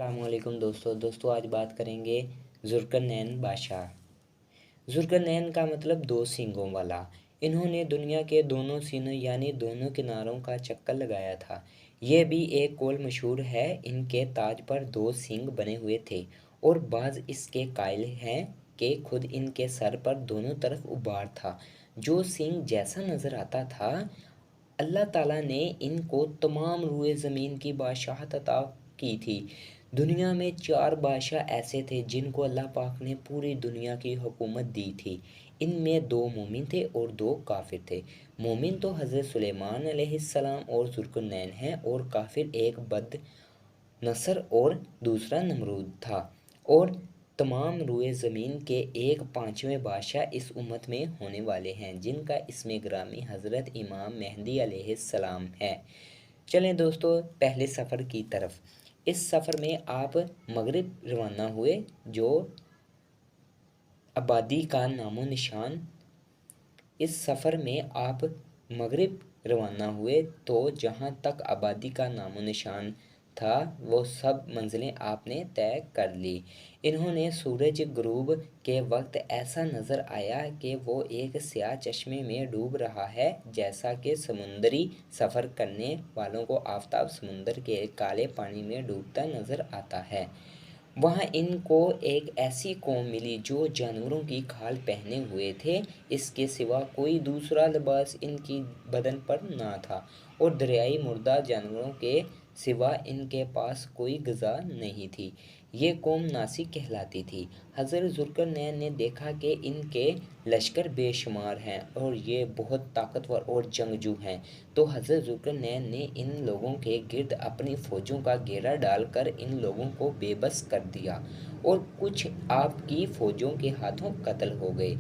अस्सलाम वालेकुम दोस्तों आज बात करेंगे ज़ुल्करनैन बादशाह। ज़ुल्करनैन का मतलब दो सींगों वाला। इन्होंने दुनिया के दोनों सीनों यानी दोनों किनारों का चक्कर लगाया था। यह भी एक कौल मशहूर है, इनके ताज पर दो सींग बने हुए थे और बाज़ इसके कायल हैं कि खुद इनके सर पर दोनों तरफ उभार था। जो सींग जैसा नज़र आता था, अल्लाह ताला ने इनको तमाम रुए ज़मीन की बादशाहत अता की थी। दुनिया में 4 बादशाह ऐसे थे जिनको अल्लाह पाक ने पूरी दुनिया की हुकूमत दी थी। इनमें 2 मोमिन थे और 2 काफ़िर थे। मोमिन तो हज़रत सुलेमान अलैहिस्सलाम और ज़ुल्करनैन हैं और काफ़िर एक बद नसर और दूसरा नमरूद था। और तमाम रुए ज़मीन के 1/5वें बादशाह इस उम्मत में होने वाले हैं, जिनका इसमें ग्रामी हज़रत इमाम मेहदी अलैहिस्सलाम है। चलें दोस्तों पहले सफ़र की तरफ। इस सफ़र में आप मगरिब रवाना हुए, जो आबादी का नामो निशान। इस सफ़र में आप मगरिब रवाना हुए तो जहाँ तक आबादी का नामो निशान था वो सब मंजिलें आपने तय कर ली। इन्होंने सूरज गुरूब के वक्त ऐसा नज़र आया कि वो एक स्याह चश्मे में डूब रहा है, जैसा कि समुद्री सफ़र करने वालों को आफ़ताब समुंदर के काले पानी में डूबता नज़र आता है। वहाँ इनको एक ऐसी कौम मिली जो जानवरों की खाल पहने हुए थे, इसके सिवा कोई दूसरा लिबास इनकी बदन पर ना था और दरियाई मुर्दा जानवरों के सिवा इनके पास कोई ग़िज़ा नहीं थी। ये कौम नासिक कहलाती थी। हज़रत ज़ुल्करनैन ने देखा कि इनके लश्कर बेशुमार हैं और ये बहुत ताकतवर और जंगजू हैं, तो हज़रत ज़ुल्करनैन ने इन लोगों के गिर्द अपनी फ़ौजों का घेरा डालकर इन लोगों को बेबस कर दिया और कुछ आपकी फ़ौजों के हाथों कत्ल हो गए।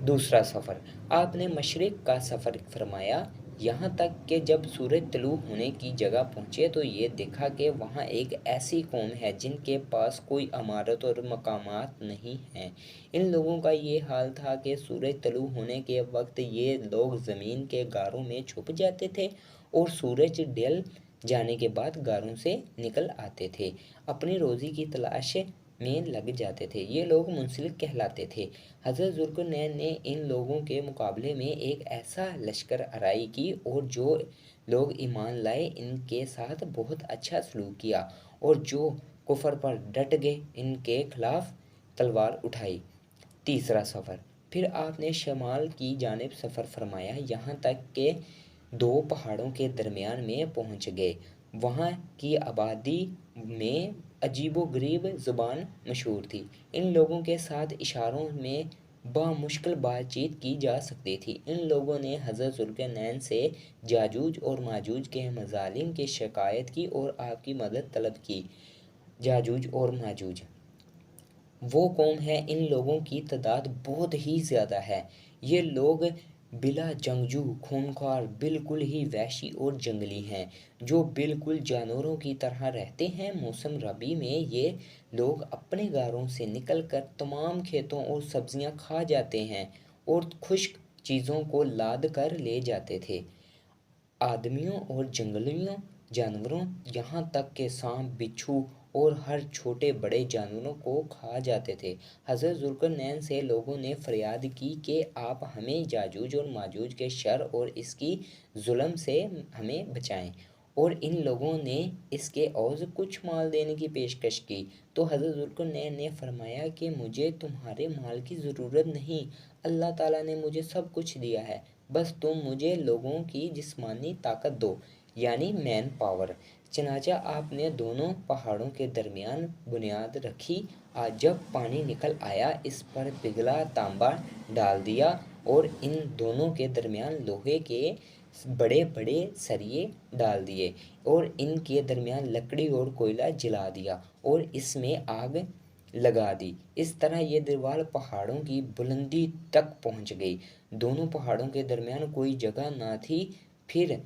दूसरा सफ़र, आपने मशरिक़ का सफ़र फरमाया, यहाँ तक कि जब सूरज तलू होने की जगह पहुँचे तो ये देखा कि वहाँ एक ऐसी कौम है जिनके पास कोई इमारत और मकामात नहीं हैं। इन लोगों का ये हाल था कि सूरज तलू होने के वक्त ये लोग ज़मीन के गारों में छुप जाते थे और सूरज ढल जाने के बाद गारों से निकल आते थे, अपनी रोज़ी की तलाश में लग जाते थे। ये लोग मुंसलिक कहलाते थे। हज़रत ज़ुल्करनैन ने इन लोगों के मुकाबले में एक ऐसा लश्कर आराई की और जो लोग ईमान लाए इनके साथ बहुत अच्छा सलूक किया और जो कुफर पर डट गए इनके खिलाफ तलवार उठाई। तीसरा सफ़र, फिर आपने शमाल की जानिब सफ़र फरमाया, यहाँ तक कि 2 पहाड़ों के दरमियान में पहुँच गए। वहाँ की आबादी में अजीबो-गरीब ज़ुबान मशहूर थी। इन लोगों के साथ इशारों में बामुश्किल बातचीत की जा सकती थी। इन लोगों ने हज़रत ज़ुल्करनैन से याजूज और माजूज के मज़ालिम की शिकायत की और आपकी मदद तलब की। याजूज और माजूज वो कौम है, इन लोगों की तादाद बहुत ही ज़्यादा है। ये लोग बिला जंगजू, खूंखार, बिल्कुल ही वहशी और जंगली हैं, जो बिल्कुल जानवरों की तरह रहते हैं। मौसम रबी में ये लोग अपने घरों से निकलकर तमाम खेतों और सब्जियां खा जाते हैं और खुश्क चीज़ों को लाद कर ले जाते थे। आदमियों और जंगलियों जानवरों, यहाँ तक कि सांप, बिच्छू और हर छोटे बड़े जानवरों को खा जाते थे। हज़रत ज़ुल्करनैन से लोगों ने फरियाद की कि आप हमें याजूज और माजूज के शर और इसकी जुल्म से हमें बचाएं, और इन लोगों ने इसके एवज़ कुछ माल देने की पेशकश की। तो हज़रत ज़ुल्करनैन ने फरमाया कि मुझे तुम्हारे माल की ज़रूरत नहीं, अल्लाह ताला ने मुझे सब कुछ दिया है, बस तुम मुझे लोगों की जिस्मानी ताकत दो, यानी मैन पावर। चनाचा आपने दोनों पहाड़ों के दरमियान बुनियाद रखी। आज जब पानी निकल आया इस पर पिघला तांबा डाल दिया और इन दोनों के दरमियान लोहे के बड़े बड़े सरिये डाल दिए और इनके दरमियान लकड़ी और कोयला जला दिया और इसमें आग लगा दी। इस तरह ये दीवार पहाड़ों की बुलंदी तक पहुंच गई। दोनों पहाड़ों के दरमियान कोई जगह ना थी। फिर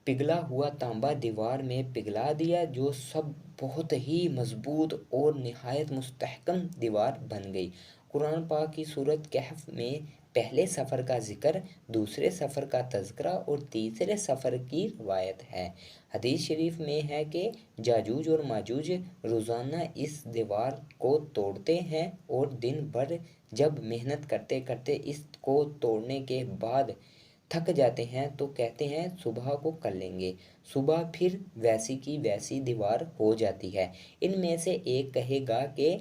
पिघला हुआ तांबा दीवार में पिघला दिया, जो सब बहुत ही मजबूत और निहायत मुस्तहकम दीवार बन गई। कुरान पाक की सूरत कहफ में पहले सफ़र का ज़िक्र, दूसरे सफ़र का तज़किरा और तीसरे सफ़र की रवायत है। हदीस शरीफ में है कि याजूज और माजूज रोज़ाना इस दीवार को तोड़ते हैं और दिन भर जब मेहनत करते करते इसको तोड़ने के बाद थक जाते हैं तो कहते हैं सुबह को कर लेंगे। सुबह फिर वैसी की वैसी दीवार हो जाती है। इनमें से एक कहेगा कि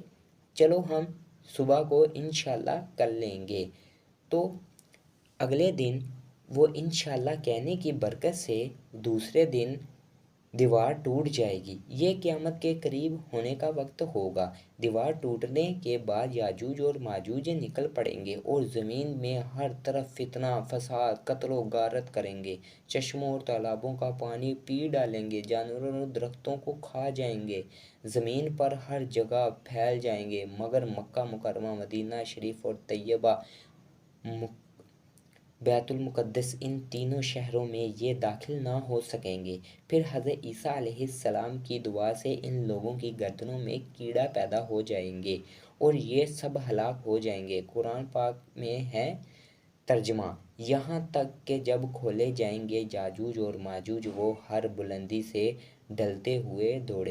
चलो हम सुबह को इंशाल्लाह कर लेंगे, तो अगले दिन वो इंशाल्लाह कहने की बरकत से दूसरे दिन दीवार टूट जाएगी। ये क़यामत के करीब होने का वक्त होगा। दीवार टूटने के बाद याजूज और माजूज निकल पड़ेंगे और ज़मीन में हर तरफ फितना फसाद कत्ल व गारत करेंगे। चश्मों और तालाबों का पानी पी डालेंगे, जानवरों और दरख्तों को खा जाएंगे, ज़मीन पर हर जगह फैल जाएंगे, मगर मक्का मुकर्रमा, मदीना शरीफ और तैयबा बैतुल मुक़द्दस इन तीनों शहरों में ये दाखिल ना हो सकेंगे। फिर हज़रत ईसा अलैहिस्सलाम की दुआ से इन लोगों की गर्दनों में कीड़ा पैदा हो जाएंगे और ये सब हलाक हो जाएंगे। कुरान पाक में है तर्जमा, यहाँ तक कि जब खोले जाएंगे याजूज और माजूज वो हर बुलंदी से ढलते हुए दौड़े